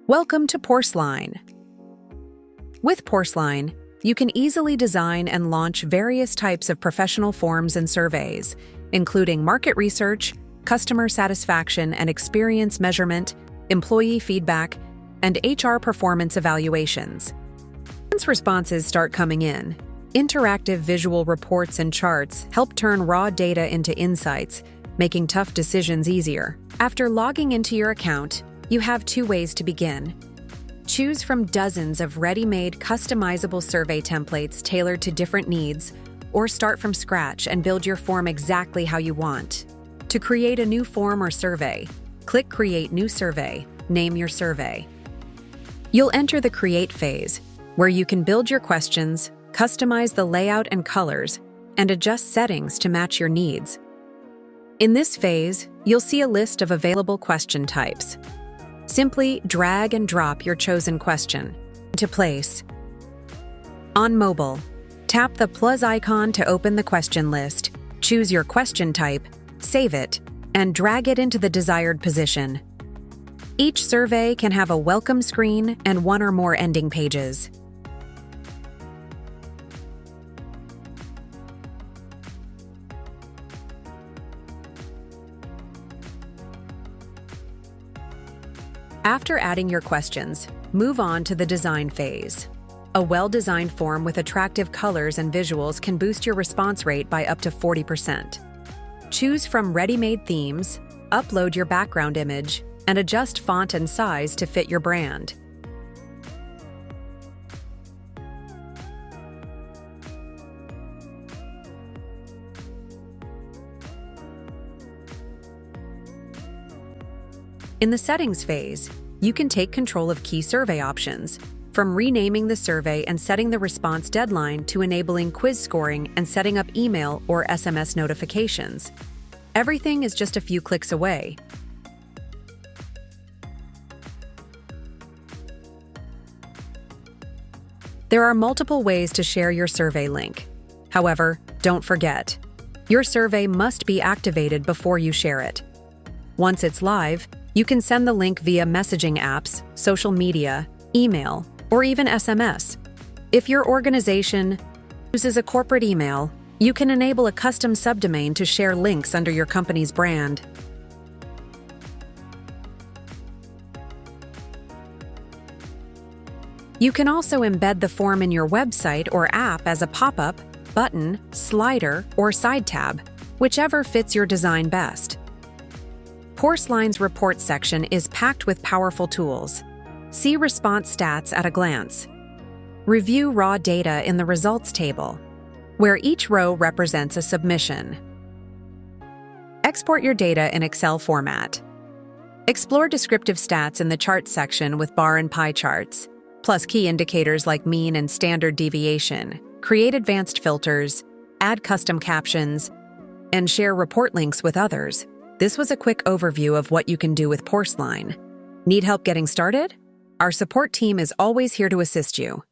Welcome to Porsline. With Porsline, you can easily design and launch various types of professional forms and surveys, including market research, customer satisfaction and experience measurement, employee feedback, and HR performance evaluations. Once responses start coming in, interactive visual reports and charts help turn raw data into insights, making tough decisions easier. After logging into your account, you have 2 ways to begin. Choose from dozens of ready-made customizable survey templates tailored to different needs, or start from scratch and build your form exactly how you want. To create a new form or survey, click Create New Survey, name your survey. You'll enter the Create phase, where you can build your questions, customize the layout and colors, and adjust settings to match your needs. In this phase, you'll see a list of available question types. Simply drag and drop your chosen question into place. On mobile, tap the plus icon to open the question list, choose your question type, save it, and drag it into the desired position. Each survey can have a welcome screen and 1 or more ending pages. After adding your questions, move on to the design phase. A well-designed form with attractive colors and visuals can boost your response rate by up to 40%. Choose from ready-made themes, upload your background image, and adjust font and size to fit your brand. In the settings phase, you can take control of key survey options, from renaming the survey and setting the response deadline to enabling quiz scoring and setting up email or SMS notifications. Everything is just a few clicks away. There are multiple ways to share your survey link. However, don't forget, your survey must be activated before you share it. Once it's live, you can send the link via messaging apps, social media, email, or even SMS. If your organization uses a corporate email, you can enable a custom subdomain to share links under your company's brand. You can also embed the form in your website or app as a pop-up, button, slider, or side tab, whichever fits your design best. Porsline's report section is packed with powerful tools. See response stats at a glance. Review raw data in the results table, where each row represents a submission. Export your data in Excel format. Explore descriptive stats in the charts section with bar and pie charts, plus key indicators like mean and standard deviation. Create advanced filters, add custom captions, and share report links with others. This was a quick overview of what you can do with Porsline. Need help getting started? Our support team is always here to assist you.